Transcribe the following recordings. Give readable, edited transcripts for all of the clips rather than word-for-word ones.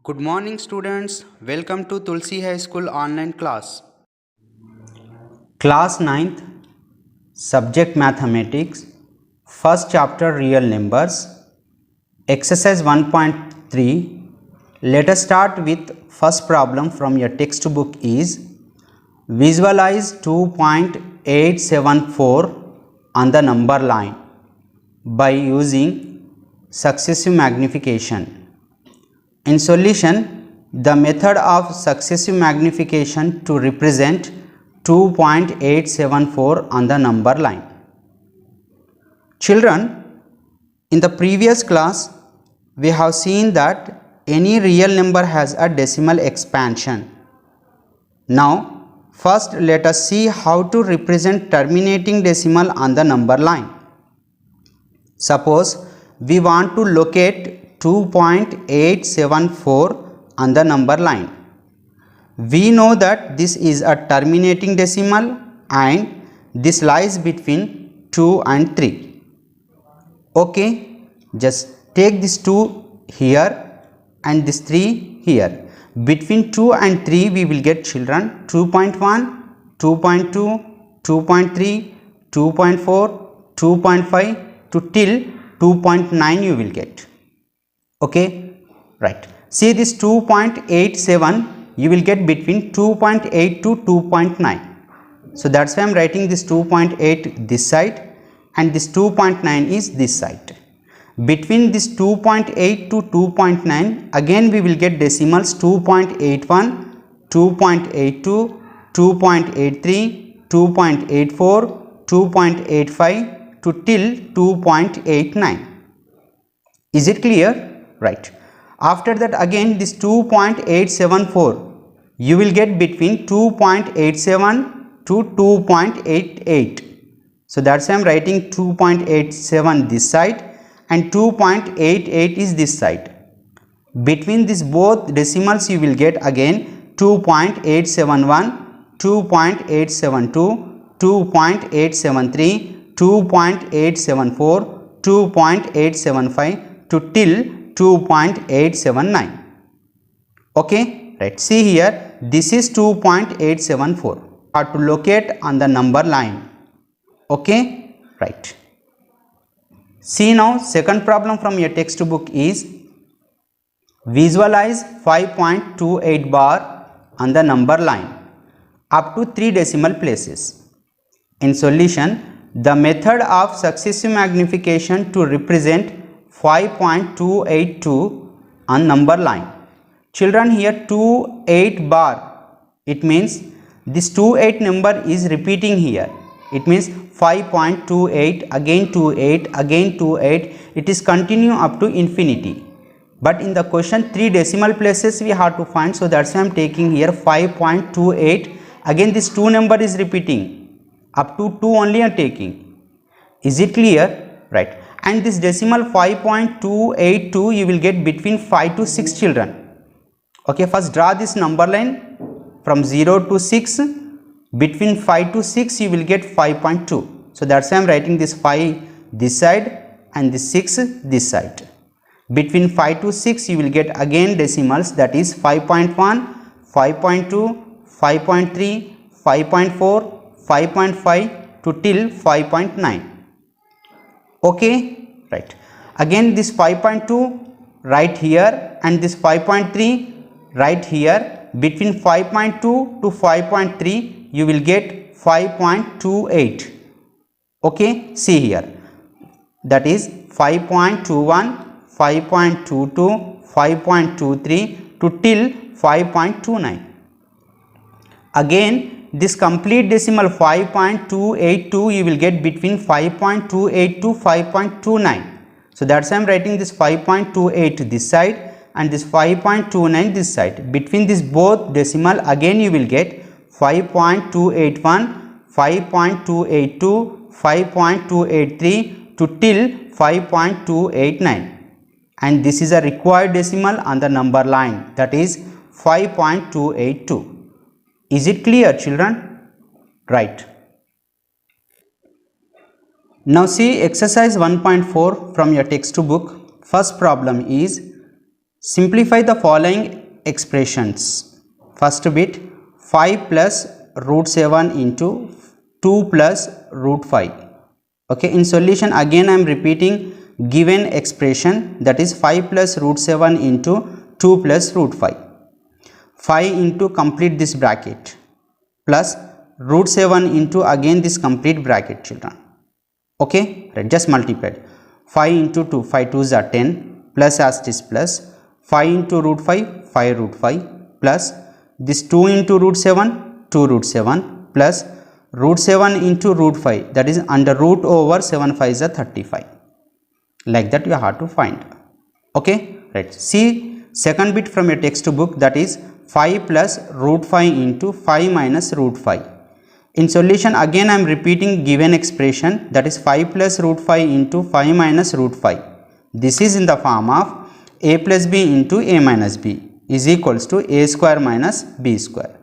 Good morning students, welcome to Tulsi High School online class. Class 9th, Subject Mathematics, First Chapter Real Numbers, Exercise 1.3. Let us start with first problem from your textbook is visualize 2.874 on the number line by using successive magnification. In solution, the method of successive magnification to represent 2.874 on the number line. Children, in the previous class, we have seen that any real number has a decimal expansion. Now, first let us see how to represent terminating decimal on the number line. Suppose we want to locate 2.874 on the number line. We know that this is a terminating decimal and this lies between 2 and 3. Okay, just take this 2 here and this 3 here. Between 2 and 3 we will get children 2.1, 2.2, 2.3, 2.4, 2.5 to till 2.9 you will get. Okay, right. See this 2.87 you will get between 2.8 to 2.9. So that's why I am writing this 2.8 this side and this 2.9 is this side. Between this 2.8 to 2.9 again we will get decimals 2.81, 2.82, 2.83, 2.84, 2.85 to till 2.89. Is it clear? Right. After that again this 2.874 you will get between 2.87 to 2.88. So that's why I am writing 2.87 this side and 2.88 is this side. Between these both decimals you will get again 2.871, 2.872, 2.873, 2.874, 2.875 to till 2.879. Okay, right. See here, this is 2.874. Are to locate on the number line. Okay, right. See now, second problem from your textbook is visualize 5.28 bar on the number line up to 3 decimal places. In solution, the method of successive magnification to represent 5.282 on number line. Children, here 28 bar, it means this 28 number is repeating here. It means 5.28 again 28 again 28. It is continue up to infinity. But in the question 3 decimal places we have to find. So that's why I am taking here 5.28. Again this 2 number is repeating. Up to 2 only I am taking. Is it clear? Right. And this decimal 5.282 you will get between 5 to 6 children. Okay, first draw this number line from 0 to 6. Between 5 to 6 you will get 5.2. So that's why I am writing this 5 this side and this 6 this side. Between 5 to 6 you will get again decimals, that is 5.1, 5.2, 5.3, 5.4, 5.5 to till 5.9. Okay, right. Again this 5.2 right here and this 5.3 right here. Between 5.2 to 5.3 you will get 5.28. Okay, see here, that is 5.21, 5.22, 5.23 to till 5.29. Again this complete decimal 5.282 you will get between 5.28 to 5.29. So that's why I am writing this 5.28 this side and this 5.29 this side. Between this both decimal again you will get 5.281, 5.282, 5.283 to till 5.289. And this is a required decimal on the number line, that is 5.282. Is it clear, children? Right. Now see exercise 1.4 from your textbook. First problem is Simplify the following expressions. First bit, 5 plus root 7 into 2 plus root 5. Okay, in solution again I am repeating given expression, that is 5 plus root 7 into 2 plus root 5. 5 into complete this bracket plus root 7 into again this complete bracket, children. Okay, right, just multiplied. 5 into 2, 5 2s are 10, plus as this plus 5 into root 5, 5 root 5, plus this 2 into root 7, 2 root 7, plus root 7 into root 5, that is under root over 7 5s are 35. Like that you have to find. Okay, right. See second bit from your textbook, that is 5 plus root 5 into 5 minus root 5. In solution again I am repeating given expression, that is 5 plus root 5 into 5 minus root 5. This is in the form of a plus b into a minus b is equals to a square minus b square.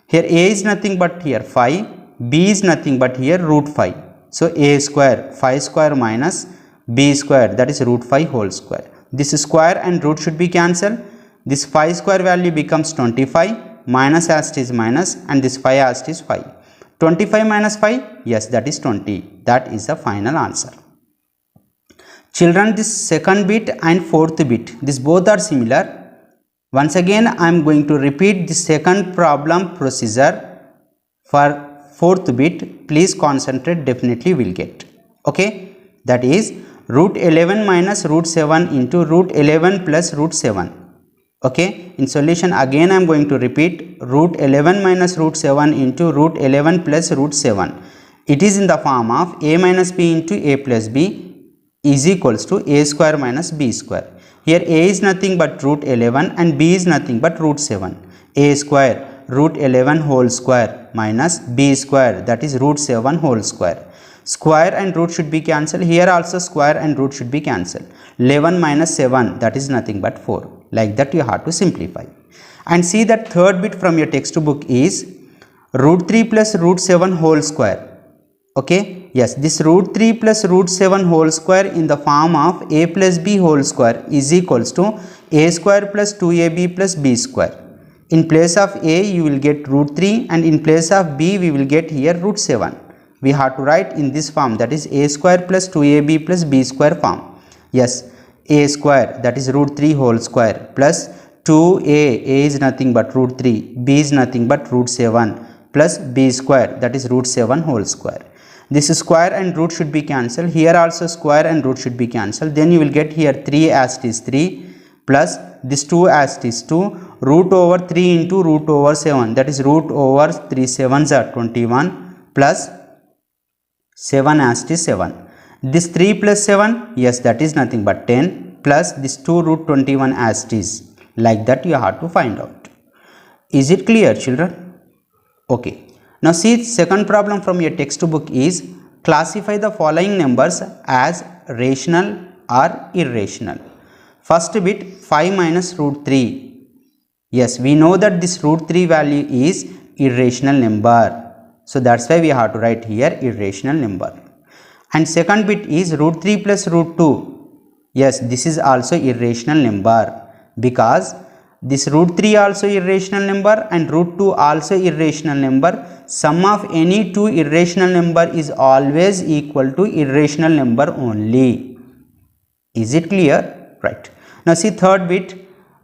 Here a is nothing but here 5, b is nothing but here root 5. So a square 5 square minus b square, that is root 5 whole square. This square and root should be cancelled. This 5 square value becomes 25, minus as it is minus, and this 5 as it is 5. 25 minus 5, yes, that is 20. That is the final answer. Children, this second bit and fourth bit, this both are similar. Once again I am going to repeat the second problem procedure for fourth bit. Please concentrate, definitely will get. Okay, that is root 11 minus root 7 into root 11 plus root 7. Okay, in solution again I am going to repeat root 11 minus root 7 into root 11 plus root 7. It is in the form of a minus b into a plus b is equals to a square minus b square. Here a is nothing but root 11 and b is nothing but root 7. A square root 11 whole square minus b square, that is root 7 whole square. Square and root should be cancelled. Here also square and root should be cancelled. 11 minus 7, that is nothing but 4. Like that you have to simplify. And see that third bit from your textbook is root 3 plus root 7 whole square. Okay, yes, this root 3 plus root 7 whole square in the form of a plus b whole square is equals to a square plus 2ab plus b square. In place of a you will get root 3 and in place of b we will get here root 7. We have to write in this form, that is a square plus 2ab plus b square form. Yes, a square, that is root 3 whole square, plus 2a is nothing but root 3, b is nothing but root 7, plus b square, that is root 7 whole square. This square and root should be cancelled. Here also square and root should be cancelled. Then you will get here 3 as it is 3 plus this 2 as it is 2, root over 3 into root over 7, that is root over 3 7s are 21 plus 7 as it is 7. This 3 plus 7, yes, that is nothing but 10 plus this 2 root 21 as it is. Like that you have to find out. Is it clear, children? Okay. Now see second problem from your textbook is classify the following numbers as rational or irrational. First bit 5 minus root 3. Yes, we know that this root 3 value is irrational number. So that's why we have to write here irrational number. And second bit is root 3 plus root 2. Yes, this is also irrational number because this root 3 also irrational number and root 2 also irrational number. Sum of any two irrational number is always equal to irrational number only. Is it clear? Right. Now see third bit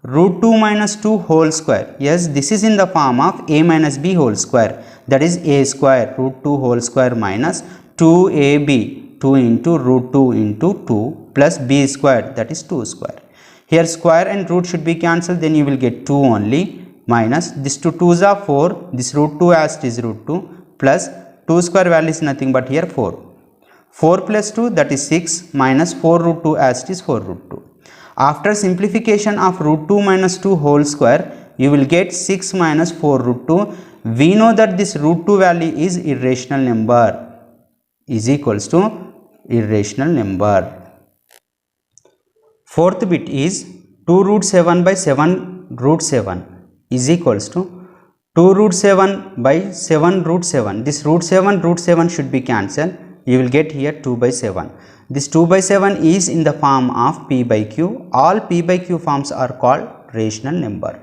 root 2 minus 2 whole square. Yes, this is in the form of a minus b whole square, that is a square root 2 whole square minus 2ab, 2 into root 2 into 2 plus b square, that is 2 square. Here square and root should be cancelled, then you will get 2 only minus this 2 2s are 4, this root 2 as it is root 2 plus 2 square value is nothing but here 4. 4 plus 2, that is 6 minus 4 root 2 as it is 4 root 2. After simplification of root 2 minus 2 whole square, you will get 6 minus 4 root 2. We know that this root 2 value is irrational number, is equals to irrational number. Fourth bit is 2 root 7 by 7 root 7 is equals to 2 root 7 by 7 root 7. This root 7 should be cancelled. You will get here 2 by 7. this 2 by 7 is in the form of p by q. All p by q forms are called rational number.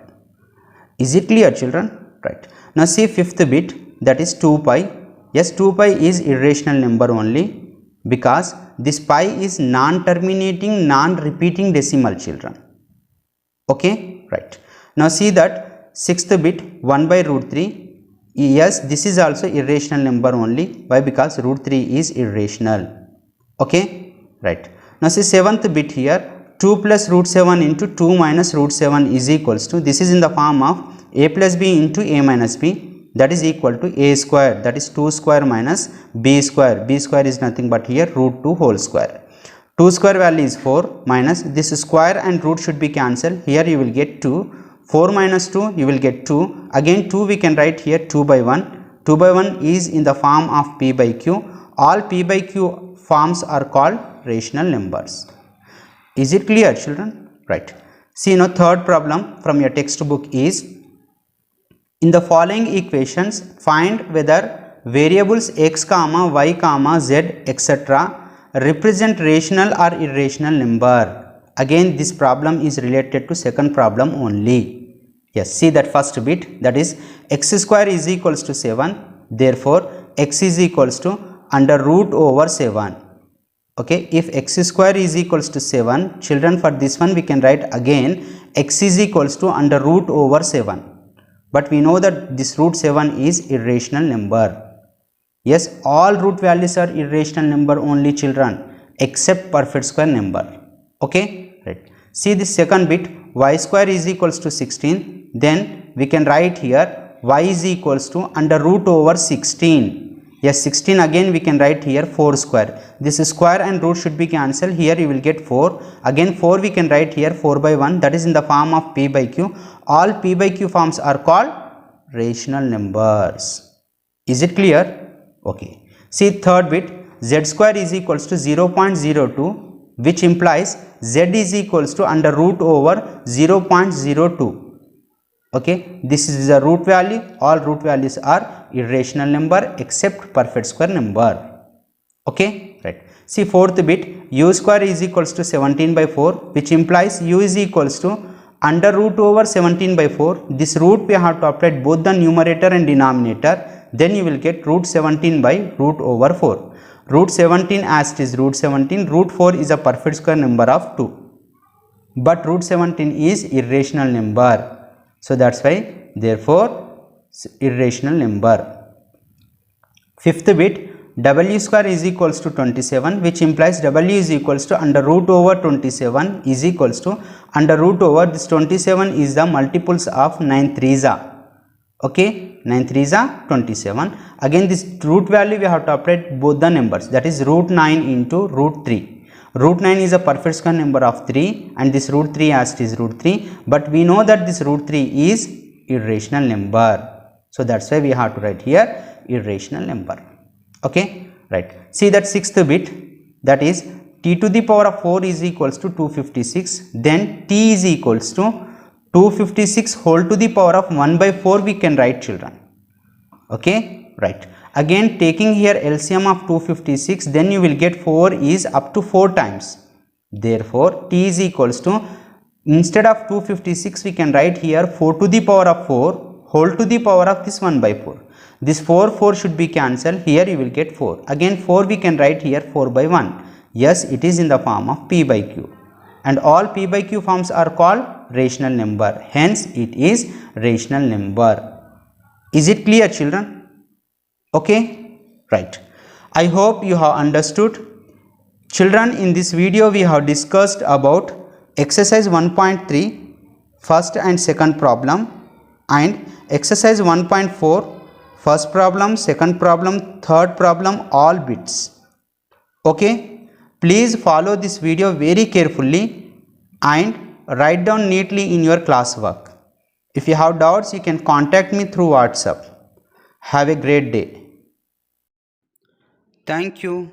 Is it clear, children? Right. Now see fifth bit, that is 2 pi. Yes, 2 pi is irrational number only because this pi is non-terminating, non-repeating decimal, children. Okay, right. Now see that sixth bit, 1 by root 3. Yes, this is also irrational number only. Why? Because root 3 is irrational. Okay, right. Now see seventh bit here, 2 plus root 7 into 2 minus root 7 is equals to, this is in the form of a plus b into a minus b, that is equal to a square, that is 2 square minus b square. B square is nothing but here root 2 whole square. 2 square value is 4 minus this square and root should be cancelled. Here you will get 2. 4 minus 2 you will get 2. Again 2 we can write here 2 by 1. 2 by 1 is in the form of p by q. All p by q forms are called rational numbers. Is it clear, children? Right. See now third problem from your textbook is, in the following equations find whether variables x comma y comma z etc. represent rational or irrational number. Again this problem is related to second problem only. Yes, see that first bit, that is x square is equals to 7. Therefore x is equals to under root over 7. Okay, if x square is equals to 7, children, for this one we can write again x is equals to under root over 7. But we know that this root 7 is irrational number. Yes, all root values are irrational number only, children, except perfect square number. Okay, right. See this second bit, y square is equals to 16. Then we can write here y is equals to under root over 16. Yes, 16 again we can write here 4 square. This square and root should be cancelled. Here you will get 4. Again 4 we can write here 4 by 1, that is in the form of p by q. All p by q forms are called rational numbers. Is it clear? Okay. See third bit, z square is equals to 0.02, which implies z is equals to under root over 0.02. Okay, this is the root value. All root values are irrational number except perfect square number. Okay, right. See fourth bit, u square is equals to 17 by 4, which implies u is equals to under root over 17 by 4. This root we have to apply both the numerator and denominator. Then you will get root 17 by root over 4. Root 17 as it is root 17. Root 4 is a perfect square number of 2. But root 17 is irrational number. So that's why therefore irrational number. Fifth bit, w square is equals to 27, which implies w is equals to under root over 27 is equals to under root over this 27 is the multiples of 9 threes are. Okay, 9 threes are 27. Again this root value we have to apply both the numbers, that is root 9 into root 3. Root 9 is a perfect square number of 3 and this root 3 as it is root 3, but we know that this root 3 is irrational number. So that's why we have to write here irrational number. Okay, right. See that sixth bit, that is t to the power of 4 is equals to 256. Then t is equals to 256 whole to the power of 1 by 4 we can write, children. Okay, right. Again taking here LCM of 256, then you will get 4 is up to 4 times. Therefore t is equals to, instead of 256 we can write here 4 to the power of 4 whole to the power of this 1 by 4. This 4 should be cancelled. Here you will get 4. Again 4 we can write here 4 by 1. Yes, it is in the form of p by q. And all p by q forms are called rational number. Hence it is rational number. Is it clear, children? Okay, right. I hope you have understood. Children, in this video we have discussed about exercise 1.3 first and second problem and exercise 1.4 first problem, second problem, third problem, all bits. Okay, please follow this video very carefully and write down neatly in your classwork. If you have doubts, you can contact me through WhatsApp. Have a great day. Thank you.